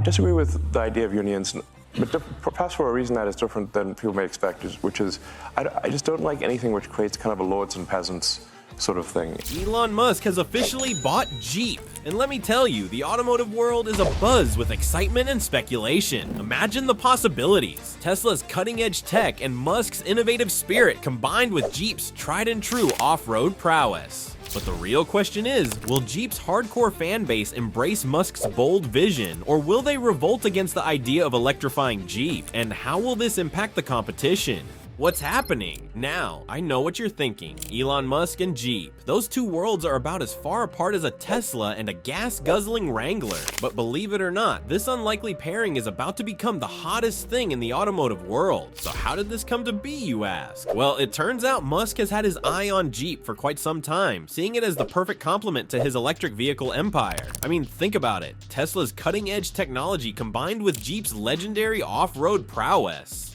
disagree with the idea of unions, but perhaps for a reason that is different than people may expect, which is I just don't like anything which creates kind of a lords and peasants sort of thing. Elon Musk has officially bought Jeep. And let me tell you, the automotive world is abuzz with excitement and speculation. Imagine the possibilities. Tesla's cutting-edge tech and Musk's innovative spirit combined with Jeep's tried and true off-road prowess. But the real question is, will Jeep's hardcore fan base embrace Musk's bold vision, or will they revolt against the idea of electrifying Jeep? And how will this impact the competition? What's happening? Now, I know what you're thinking. Elon Musk and Jeep. Those two worlds are about as far apart as a Tesla and a gas-guzzling Wrangler. But believe it or not, this unlikely pairing is about to become the hottest thing in the automotive world. So how did this come to be, you ask? Well, it turns out Musk has had his eye on Jeep for quite some time, seeing it as the perfect complement to his electric vehicle empire. I mean, think about it. Tesla's cutting-edge technology combined with Jeep's legendary off-road prowess.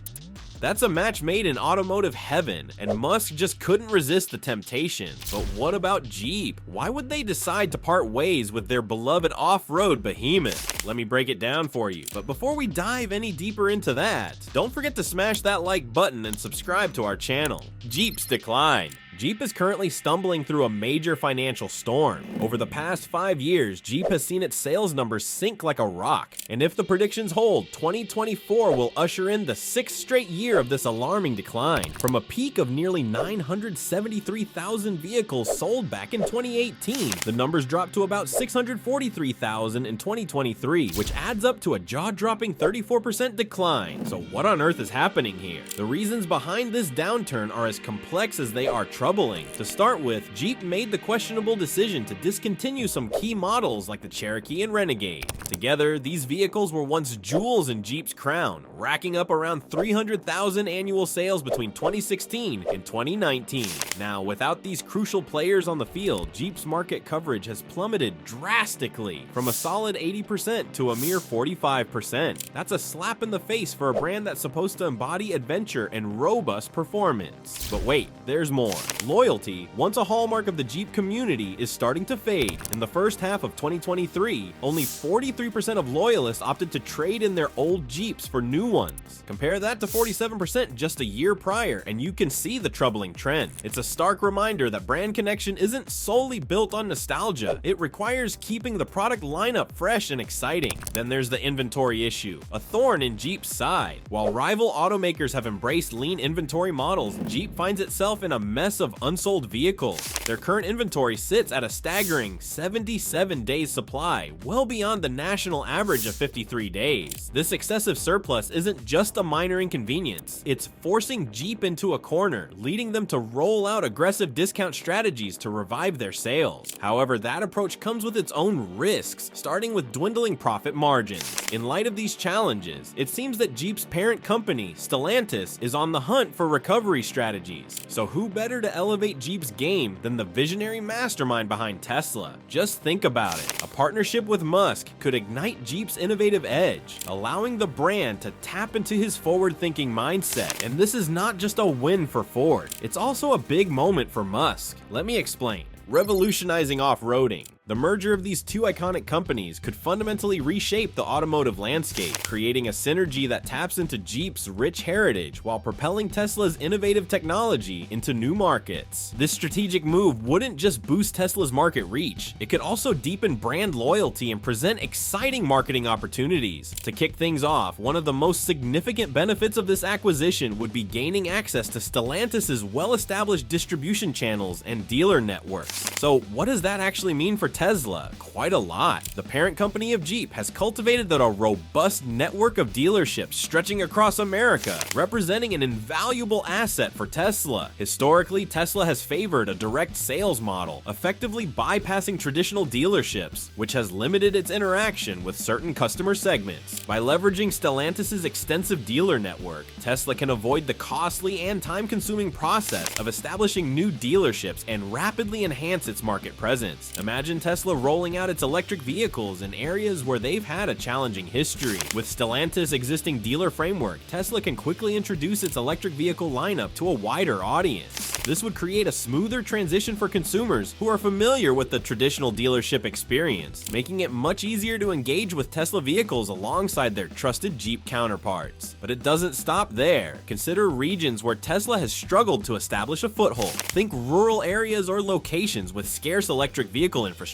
That's a match made in automotive heaven, and Musk just couldn't resist the temptation. But what about Jeep? Why would they decide to part ways with their beloved off-road behemoth? Let me break it down for you. But before we dive any deeper into that, don't forget to smash that like button and subscribe to our channel. Jeep's decline. Jeep is currently stumbling through a major financial storm. Over the past 5 years, Jeep has seen its sales numbers sink like a rock. And if the predictions hold, 2024 will usher in the 6th straight year of this alarming decline. From a peak of nearly 973,000 vehicles sold back in 2018, the numbers dropped to about 643,000 in 2023, which adds up to a jaw-dropping 34% decline. So what on earth is happening here? The reasons behind this downturn are as complex as they are troubling. To start with, Jeep made the questionable decision to discontinue some key models like the Cherokee and Renegade. Together, these vehicles were once jewels in Jeep's crown, racking up around 300,000 annual sales between 2016 and 2019. Now, without these crucial players on the field, Jeep's market coverage has plummeted drastically, from a solid 80% to a mere 45%. That's a slap in the face for a brand that's supposed to embody adventure and robust performance. But wait, there's more. Loyalty, once a hallmark of the Jeep community, is starting to fade. In the first half of 2023, only 43% of loyalists opted to trade in their old Jeeps for new ones. Compare that to 47% just a year prior, and you can see the troubling trend. It's a stark reminder that brand connection isn't solely built on nostalgia. It requires keeping the product lineup fresh and exciting. Then there's the inventory issue, a thorn in Jeep's side. While rival automakers have embraced lean inventory models, Jeep finds itself in a mess of unsold vehicles. Their current inventory sits at a staggering 77 days supply, well beyond the national average of 53 days. This excessive surplus isn't just a minor inconvenience, it's forcing Jeep into a corner, leading them to roll out aggressive discount strategies to revive their sales. However, that approach comes with its own risks, starting with dwindling profit margins. In light of these challenges, it seems that Jeep's parent company, Stellantis, is on the hunt for recovery strategies. So who better to elevate Jeep's game than the visionary mastermind behind Tesla? Just think about it. A partnership with Musk could ignite Jeep's innovative edge, allowing the brand to tap into his forward-thinking mindset. And this is not just a win for Ford, it's also a big moment for Musk. Let me explain. Revolutionizing off-roading. The merger of these two iconic companies could fundamentally reshape the automotive landscape, creating a synergy that taps into Jeep's rich heritage while propelling Tesla's innovative technology into new markets. This strategic move wouldn't just boost Tesla's market reach, it could also deepen brand loyalty and present exciting marketing opportunities. To kick things off, one of the most significant benefits of this acquisition would be gaining access to Stellantis' well-established distribution channels and dealer networks. So what does that actually mean for Tesla? Quite a lot. The parent company of Jeep has cultivated a robust network of dealerships stretching across America, representing an invaluable asset for Tesla. Historically, Tesla has favored a direct sales model, effectively bypassing traditional dealerships, which has limited its interaction with certain customer segments. By leveraging Stellantis' extensive dealer network, Tesla can avoid the costly and time-consuming process of establishing new dealerships and rapidly enhance its market presence. Imagine Imagine Tesla rolling out its electric vehicles in areas where they've had a challenging history. With Stellantis' existing dealer framework, Tesla can quickly introduce its electric vehicle lineup to a wider audience. This would create a smoother transition for consumers who are familiar with the traditional dealership experience, making it much easier to engage with Tesla vehicles alongside their trusted Jeep counterparts. But it doesn't stop there. Consider regions where Tesla has struggled to establish a foothold. Think rural areas or locations with scarce electric vehicle infrastructure.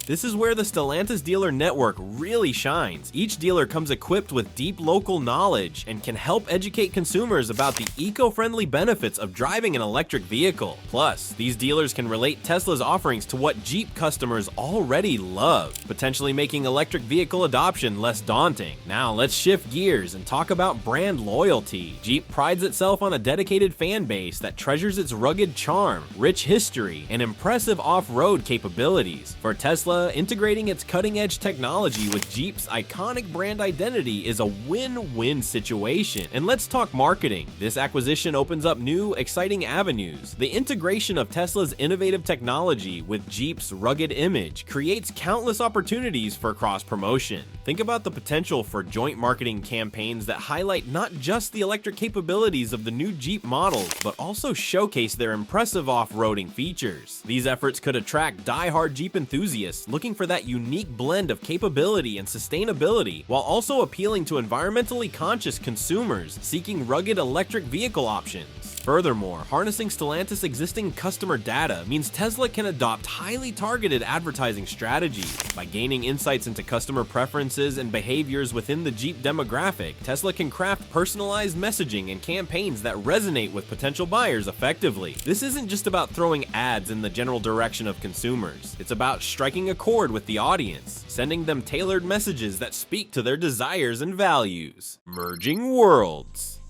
This is where the Stellantis dealer network really shines. Each dealer comes equipped with deep local knowledge and can help educate consumers about the eco-friendly benefits of driving an electric vehicle. Plus, these dealers can relate Tesla's offerings to what Jeep customers already love, potentially making electric vehicle adoption less daunting. Now let's shift gears and talk about brand loyalty. Jeep prides itself on a dedicated fan base that treasures its rugged charm, rich history, and impressive off-road capabilities. For Tesla, integrating its cutting-edge technology with Jeep's iconic brand identity is a win-win situation. And let's talk marketing. This acquisition opens up new, exciting avenues. The integration of Tesla's innovative technology with Jeep's rugged image creates countless opportunities for cross-promotion. Think about the potential for joint marketing campaigns that highlight not just the electric capabilities of the new Jeep models, but also showcase their impressive off-roading features. These efforts could attract die-hard Jeep enthusiasts looking for that unique blend of capability and sustainability, while also appealing to environmentally conscious consumers seeking rugged electric vehicle options. Furthermore, harnessing Stellantis' existing customer data means Tesla can adopt highly targeted advertising strategies. By gaining insights into customer preferences and behaviors within the Jeep demographic, Tesla can craft personalized messaging and campaigns that resonate with potential buyers effectively. This isn't just about throwing ads in the general direction of consumers. It's about striking a chord with the audience, sending them tailored messages that speak to their desires and values. Merging worlds.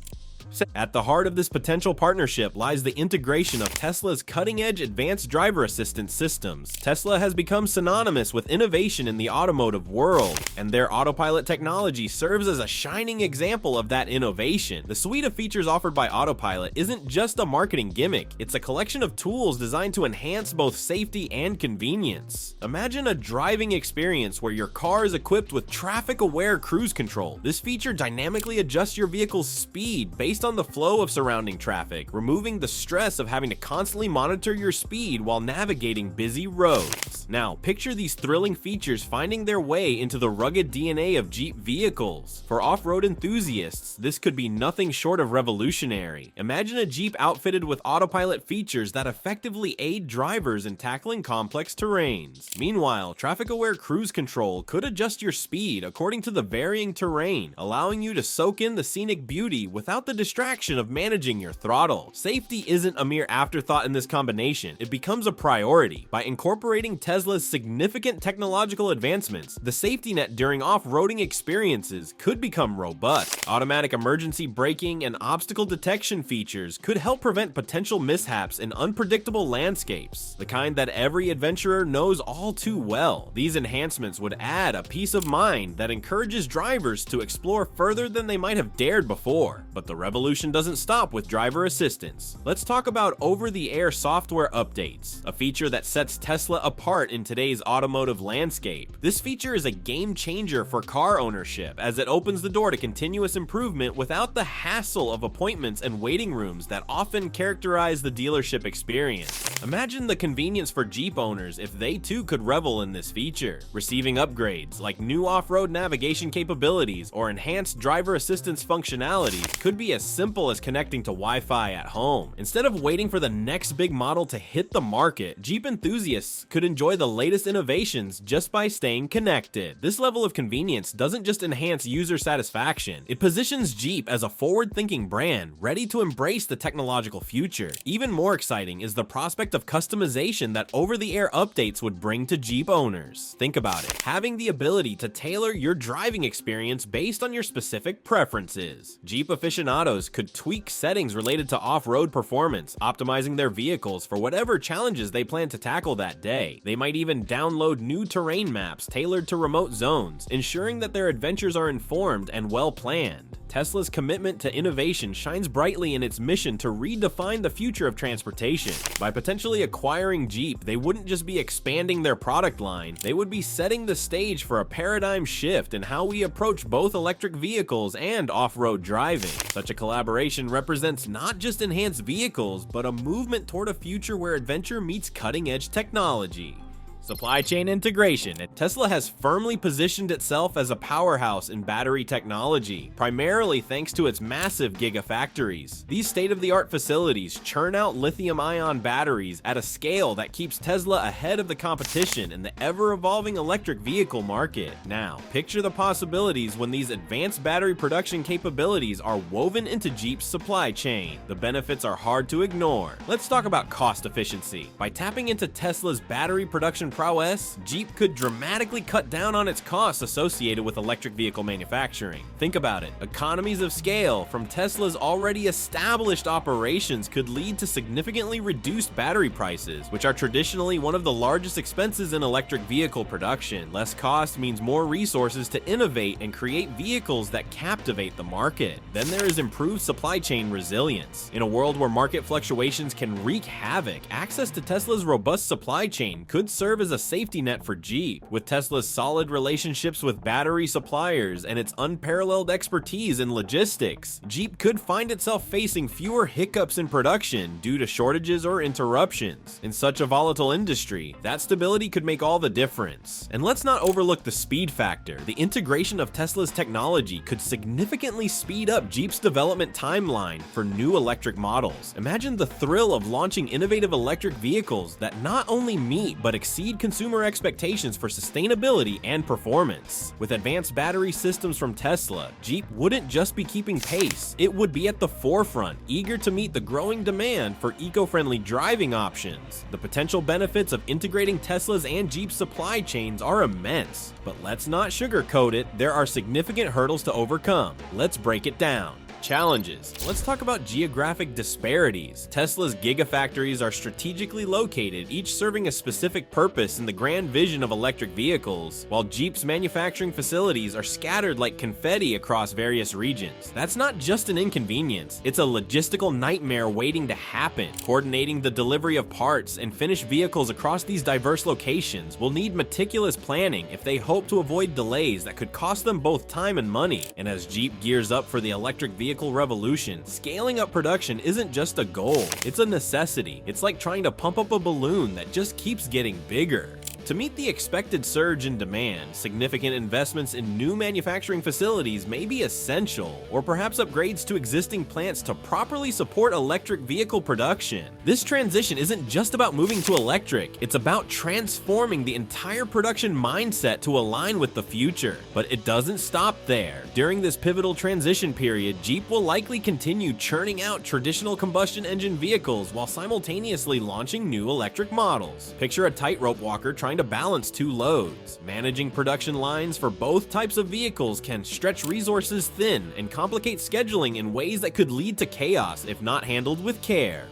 At the heart of this potential partnership lies the integration of Tesla's cutting-edge advanced driver assistance systems. Tesla has become synonymous with innovation in the automotive world, and their autopilot technology serves as a shining example of that innovation. The suite of features offered by Autopilot isn't just a marketing gimmick, it's a collection of tools designed to enhance both safety and convenience. Imagine a driving experience where your car is equipped with traffic-aware cruise control. This feature dynamically adjusts your vehicle's speed based on the flow of surrounding traffic, removing the stress of having to constantly monitor your speed while navigating busy roads. Now, picture these thrilling features finding their way into the rugged DNA of Jeep vehicles. For off-road enthusiasts, this could be nothing short of revolutionary. Imagine a Jeep outfitted with autopilot features that effectively aid drivers in tackling complex terrains. Meanwhile, traffic-aware cruise control could adjust your speed according to the varying terrain, allowing you to soak in the scenic beauty without the distraction of managing your throttle. Safety isn't a mere afterthought in this combination, it becomes a priority. By incorporating Tesla's significant technological advancements, the safety net during off-roading experiences could become robust. Automatic emergency braking and obstacle detection features could help prevent potential mishaps in unpredictable landscapes, the kind that every adventurer knows all too well. These enhancements would add a peace of mind that encourages drivers to explore further than they might have dared before. But the revolution doesn't stop with driver assistance. Let's talk about over-the-air software updates, a feature that sets Tesla apart in today's automotive landscape. This feature is a game changer for car ownership, as it opens the door to continuous improvement without the hassle of appointments and waiting rooms that often characterize the dealership experience. Imagine the convenience for Jeep owners if they too could revel in this feature. Receiving upgrades like new off-road navigation capabilities or enhanced driver assistance functionalities could be as simple as connecting to Wi-Fi at home. Instead of waiting for the next big model to hit the market, Jeep enthusiasts could enjoy the latest innovations just by staying connected. This level of convenience doesn't just enhance user satisfaction, it positions Jeep as a forward-thinking brand ready to embrace the technological future. Even more exciting is the prospect of customization that over-the-air updates would bring to Jeep owners. Think about it, having the ability to tailor your driving experience based on your specific preferences. Jeep aficionados could tweak settings related to off-road performance, optimizing their vehicles for whatever challenges they plan to tackle that day. They might even download new terrain maps tailored to remote zones, ensuring that their adventures are informed and well planned. Tesla's commitment to innovation shines brightly in its mission to redefine the future of transportation. By potentially acquiring Jeep, they wouldn't just be expanding their product line, they would be setting the stage for a paradigm shift in how we approach both electric vehicles and off-road driving. Such a collaboration represents not just enhanced vehicles, but a movement toward a future where adventure meets cutting-edge technology. Supply chain integration. Tesla has firmly positioned itself as a powerhouse in battery technology, primarily thanks to its massive gigafactories. These state-of-the-art facilities churn out lithium-ion batteries at a scale that keeps Tesla ahead of the competition in the ever-evolving electric vehicle market. Now, picture the possibilities when these advanced battery production capabilities are woven into Jeep's supply chain. The benefits are hard to ignore. Let's talk about cost efficiency. By tapping into Tesla's battery production prowess, Jeep could dramatically cut down on its costs associated with electric vehicle manufacturing. Think about it. Economies of scale from Tesla's already established operations could lead to significantly reduced battery prices, which are traditionally one of the largest expenses in electric vehicle production. Less cost means more resources to innovate and create vehicles that captivate the market. Then there is improved supply chain resilience. In a world where market fluctuations can wreak havoc, access to Tesla's robust supply chain could serve as a safety net for Jeep. With Tesla's solid relationships with battery suppliers and its unparalleled expertise in logistics, Jeep could find itself facing fewer hiccups in production due to shortages or interruptions. In such a volatile industry, that stability could make all the difference. And let's not overlook the speed factor. The integration of Tesla's technology could significantly speed up Jeep's development timeline for new electric models. Imagine the thrill of launching innovative electric vehicles that not only meet but exceed consumer expectations for sustainability and performance. With advanced battery systems from Tesla, Jeep wouldn't just be keeping pace, it would be at the forefront, eager to meet the growing demand for eco-friendly driving options. The potential benefits of integrating Tesla's and Jeep's supply chains are immense, but let's not sugarcoat it, there are significant hurdles to overcome. Let's break it down. Challenges. Let's talk about geographic disparities. Tesla's gigafactories are strategically located, each serving a specific purpose in the grand vision of electric vehicles, while Jeep's manufacturing facilities are scattered like confetti across various regions. That's not just an inconvenience, it's a logistical nightmare waiting to happen. Coordinating the delivery of parts and finished vehicles across these diverse locations will need meticulous planning if they hope to avoid delays that could cost them both time and money. And as Jeep gears up for the electric vehicle revolution, scaling up production isn't just a goal, it's a necessity. It's like trying to pump up a balloon that just keeps getting bigger. To meet the expected surge in demand, significant investments in new manufacturing facilities may be essential, or perhaps upgrades to existing plants to properly support electric vehicle production. This transition isn't just about moving to electric, it's about transforming the entire production mindset to align with the future. But it doesn't stop there. During this pivotal transition period, Jeep will likely continue churning out traditional combustion engine vehicles while simultaneously launching new electric models. Picture a tightrope walker trying to balance two loads. Managing production lines for both types of vehicles can stretch resources thin and complicate scheduling in ways that could lead to chaos if not handled with care.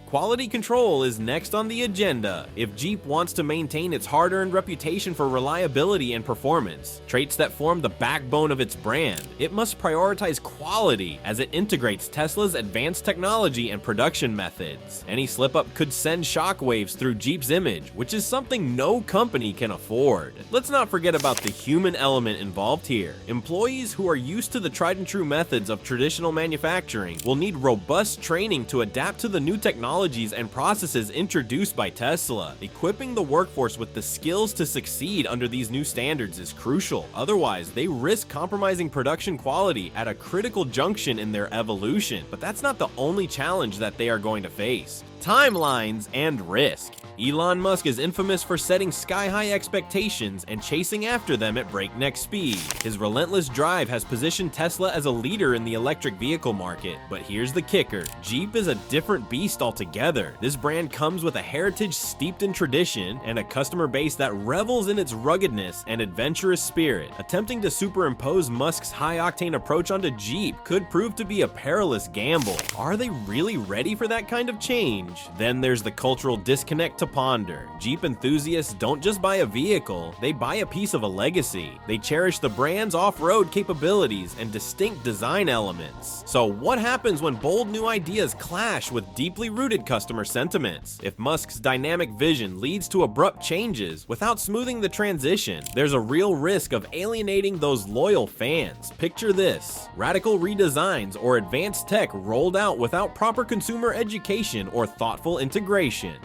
Quality control is next on the agenda. If Jeep wants to maintain its hard-earned reputation for reliability and performance, traits that form the backbone of its brand, it must prioritize quality as it integrates Tesla's advanced technology and production methods. Any slip-up could send shockwaves through Jeep's image, which is something no company can afford. Let's not forget about the human element involved here. Employees who are used to the tried-and-true methods of traditional manufacturing will need robust training to adapt to the new technology and processes introduced by Tesla. Equipping the workforce with the skills to succeed under these new standards is crucial. Otherwise, they risk compromising production quality at a critical junction in their evolution. But that's not the only challenge that they are going to face. Timelines and risk. Elon Musk is infamous for setting sky-high expectations and chasing after them at breakneck speed. His relentless drive has positioned Tesla as a leader in the electric vehicle market. But here's the kicker. Jeep is a different beast altogether. This brand comes with a heritage steeped in tradition and a customer base that revels in its ruggedness and adventurous spirit. Attempting to superimpose Musk's high-octane approach onto Jeep could prove to be a perilous gamble. Are they really ready for that kind of change? change, then there's the cultural disconnect to ponder. Jeep enthusiasts don't just buy a vehicle, they buy a piece of a legacy. They cherish the brand's off-road capabilities and distinct design elements. So what happens when bold new ideas clash with deeply rooted customer sentiments? If Musk's dynamic vision leads to abrupt changes without smoothing the transition, there's a real risk of alienating those loyal fans. Picture this: radical redesigns or advanced tech rolled out without proper consumer education or thoughtful integration.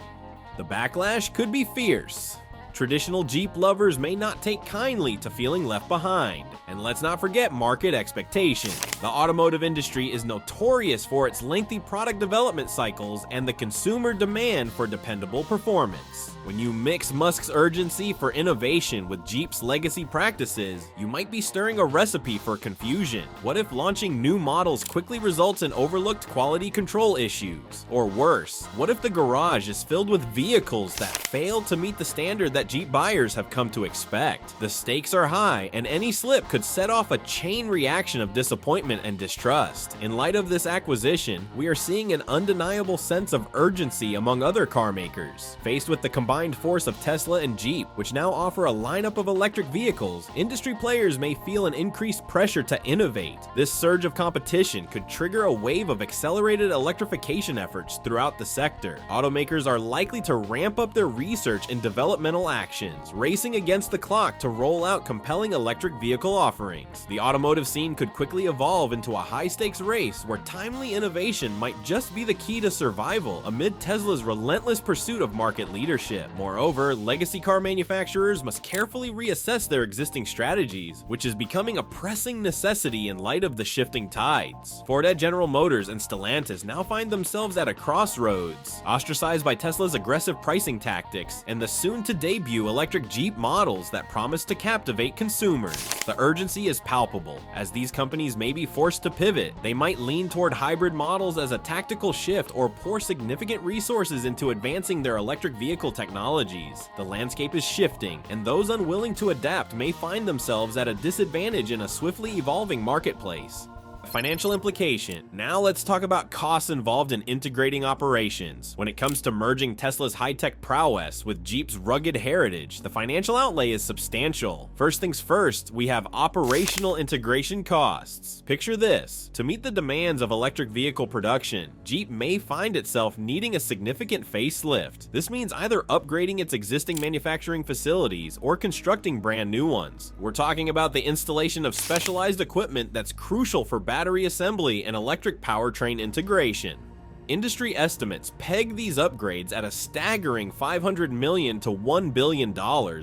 The backlash could be fierce. Traditional Jeep lovers may not take kindly to feeling left behind. And let's not forget market expectations. The automotive industry is notorious for its lengthy product development cycles and the consumer demand for dependable performance. When you mix Musk's urgency for innovation with Jeep's legacy practices, you might be stirring a recipe for confusion. What if launching new models quickly results in overlooked quality control issues? Or worse, what if the garage is filled with vehicles that fail to meet the standard that Jeep buyers have come to expect? The stakes are high, and any slip could set off a chain reaction of disappointment and distrust. In light of this acquisition, we are seeing an undeniable sense of urgency among other car makers. Faced with the combined force of Tesla and Jeep, which now offer a lineup of electric vehicles, industry players may feel an increased pressure to innovate. This surge of competition could trigger a wave of accelerated electrification efforts throughout the sector. Automakers are likely to ramp up their research and developmental actions, racing against the clock to roll out compelling electric vehicle offerings. The automotive scene could quickly evolve into a high-stakes race where timely innovation might just be the key to survival amid Tesla's relentless pursuit of market leadership. Moreover, legacy car manufacturers must carefully reassess their existing strategies, which is becoming a pressing necessity in light of the shifting tides. Ford, General Motors, and Stellantis now find themselves at a crossroads, ostracized by Tesla's aggressive pricing tactics and the soon-to-debut electric Jeep models that promise to captivate consumers. The urgency is palpable. As these companies may be forced to pivot, they might lean toward hybrid models as a tactical shift or pour significant resources into advancing their electric vehicle technologies. The landscape is shifting, and those unwilling to adapt may find themselves at a disadvantage in a swiftly evolving marketplace. Financial implication. Now let's talk about costs involved in integrating operations. When it comes to merging Tesla's high-tech prowess with Jeep's rugged heritage, the financial outlay is substantial. First things first, we have operational integration costs. Picture this: to meet the demands of electric vehicle production, Jeep may find itself needing a significant facelift. This means either upgrading its existing manufacturing facilities or constructing brand new ones. We're talking about the installation of specialized equipment that's crucial for battery assembly and electric powertrain integration. Industry estimates peg these upgrades at a staggering $500 million to $1 billion,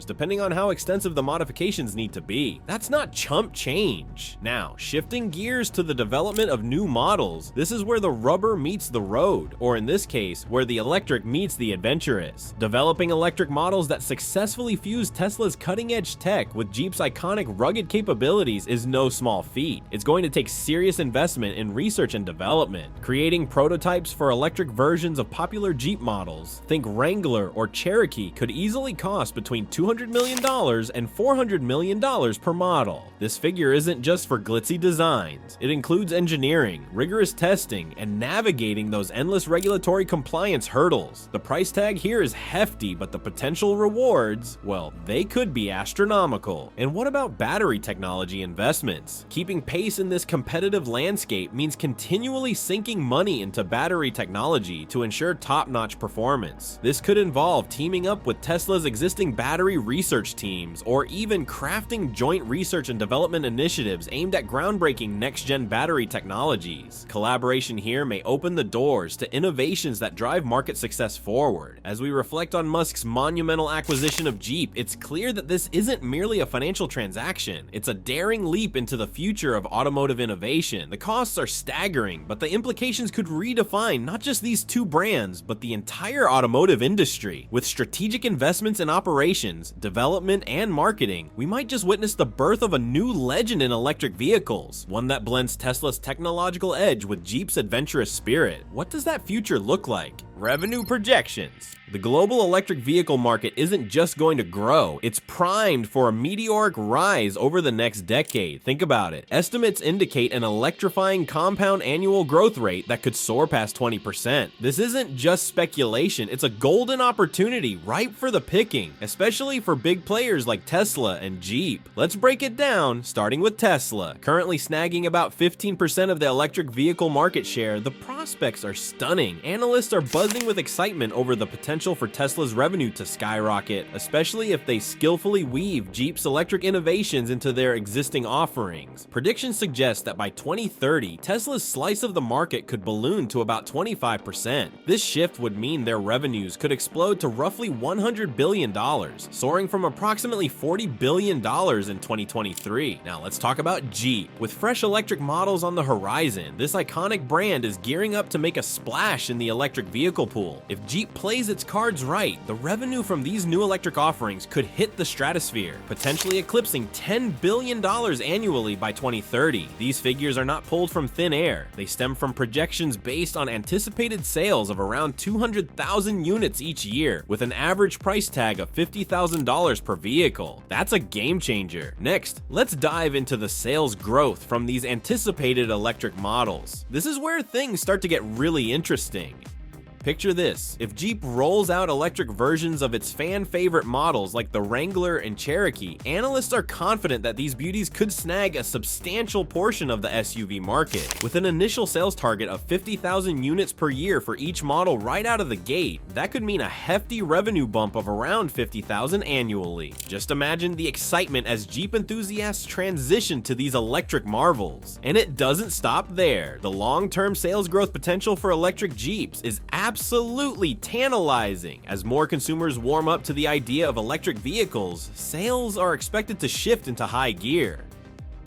depending on how extensive the modifications need to be. That's not chump change. Now, shifting gears to the development of new models, this is where the rubber meets the road, or in this case, where the electric meets the adventurous. Developing electric models that successfully fuse Tesla's cutting-edge tech with Jeep's iconic rugged capabilities is no small feat. It's going to take serious investment in research and development. Creating prototypes for electric versions of popular Jeep models, think Wrangler or Cherokee, could easily cost between $200 million and $400 million per model. This figure isn't just for glitzy designs. It includes engineering, rigorous testing, and navigating those endless regulatory compliance hurdles. The price tag here is hefty, but the potential rewards, well, they could be astronomical. And what about battery technology investments? Keeping pace in this competitive landscape means continually sinking money into battery technology to ensure top-notch performance. This could involve teaming up with Tesla's existing battery research teams, or even crafting joint research and development initiatives aimed at groundbreaking next-gen battery technologies. Collaboration here may open the doors to innovations that drive market success forward. As we reflect on Musk's monumental acquisition of Jeep, it's clear that this isn't merely a financial transaction. It's a daring leap into the future of automotive innovation. The costs are staggering, but the implications could redefine not just these two brands, but the entire automotive industry. With strategic investments in operations, development, and marketing, we might just witness the birth of a new legend in electric vehicles, one that blends Tesla's technological edge with Jeep's adventurous spirit. What does that future look like? Revenue projections. The global electric vehicle market isn't just going to grow, it's primed for a meteoric rise over the next decade. Think about it. Estimates indicate an electrifying compound annual growth rate that could soar past 20%. This isn't just speculation, it's a golden opportunity ripe for the picking, especially for big players like Tesla and Jeep. Let's break it down, starting with Tesla. Currently snagging about 15% of the electric vehicle market share, the prospects are stunning. Analysts are buzzing with excitement over the potential for Tesla's revenue to skyrocket, especially if they skillfully weave Jeep's electric innovations into their existing offerings. Predictions suggest that by 2030, Tesla's slice of the market could balloon to about 25%. This shift would mean their revenues could explode to roughly $100 billion, soaring from approximately $40 billion in 2023. Now let's talk about Jeep. With fresh electric models on the horizon, this iconic brand is gearing up to make a splash in the electric vehicle pool. If Jeep plays its cards right, the revenue from these new electric offerings could hit the stratosphere, potentially eclipsing $10 billion annually by 2030. These figures are not pulled from thin air. They stem from projections based on anticipated sales of around 200,000 units each year, with an average price tag of $50,000 per vehicle. That's a game changer. Next, let's dive into the sales growth from these anticipated electric models. This is where things start to get really interesting. Picture this, if Jeep rolls out electric versions of its fan-favorite models like the Wrangler and Cherokee, analysts are confident that these beauties could snag a substantial portion of the SUV market. With an initial sales target of 50,000 units per year for each model right out of the gate, that could mean a hefty revenue bump of around 50,000 annually. Just imagine the excitement as Jeep enthusiasts transition to these electric marvels. And it doesn't stop there. The long-term sales growth potential for electric Jeeps is absolutely tantalizing. As more consumers warm up to the idea of electric vehicles, sales are expected to shift into high gear.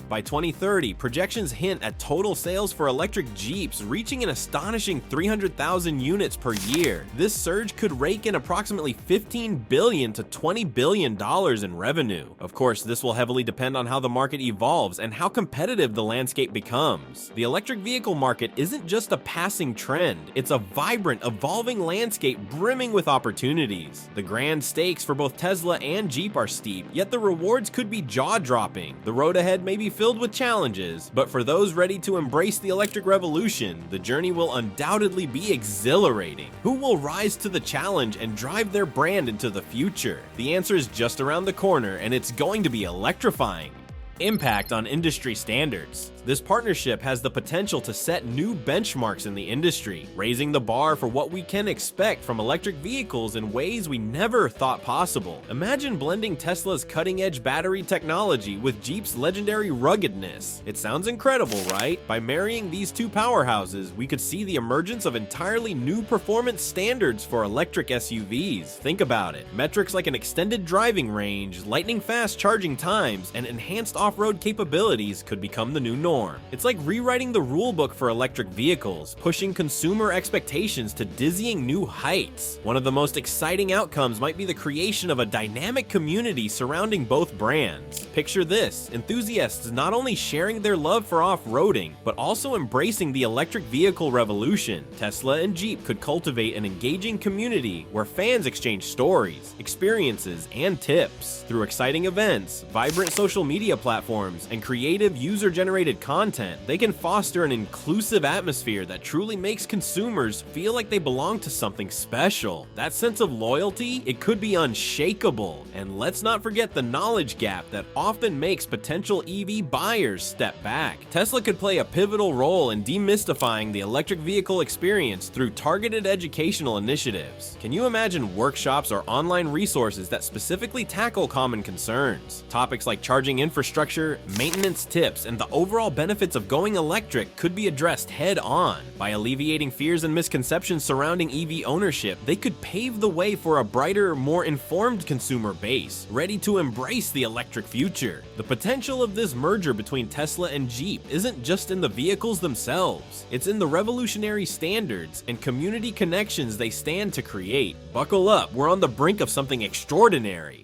By 2030, projections hint at total sales for electric Jeeps reaching an astonishing 300,000 units per year. This surge could rake in approximately $15 billion to $20 billion in revenue. Of course, this will heavily depend on how the market evolves and how competitive the landscape becomes. The electric vehicle market isn't just a passing trend, it's a vibrant, evolving landscape brimming with opportunities. The grand stakes for both Tesla and Jeep are steep, yet the rewards could be jaw-dropping. The road ahead may be filled with challenges, but for those ready to embrace the electric revolution, the journey will undoubtedly be exhilarating. Who will rise to the challenge and drive their brand into the future? The answer is just around the corner, and it's going to be electrifying. Impact on industry standards. This partnership has the potential to set new benchmarks in the industry, raising the bar for what we can expect from electric vehicles in ways we never thought possible. Imagine blending Tesla's cutting-edge battery technology with Jeep's legendary ruggedness. It sounds incredible, right? By marrying these two powerhouses, we could see the emergence of entirely new performance standards for electric SUVs. Think about it. Metrics like an extended driving range, lightning-fast charging times, and enhanced off-road capabilities could become the new norm. It's like rewriting the rulebook for electric vehicles, pushing consumer expectations to dizzying new heights. One of the most exciting outcomes might be the creation of a dynamic community surrounding both brands. Picture this, enthusiasts not only sharing their love for off-roading, but also embracing the electric vehicle revolution. Tesla and Jeep could cultivate an engaging community where fans exchange stories, experiences, and tips. Through exciting events, vibrant social media platforms, and creative user-generated content, they can foster an inclusive atmosphere that truly makes consumers feel like they belong to something special. That sense of loyalty, it could be unshakable. And let's not forget the knowledge gap that often makes potential EV buyers step back. Tesla could play a pivotal role in demystifying the electric vehicle experience through targeted educational initiatives. Can you imagine workshops or online resources that specifically tackle common concerns? Topics like charging infrastructure, maintenance tips, and the overall benefits of going electric could be addressed head on. By alleviating fears and misconceptions surrounding EV ownership, they could pave the way for a brighter, more informed consumer base, ready to embrace the electric future. The potential of this merger between Tesla and Jeep isn't just in the vehicles themselves, it's in the revolutionary standards and community connections they stand to create. Buckle up, we're on the brink of something extraordinary.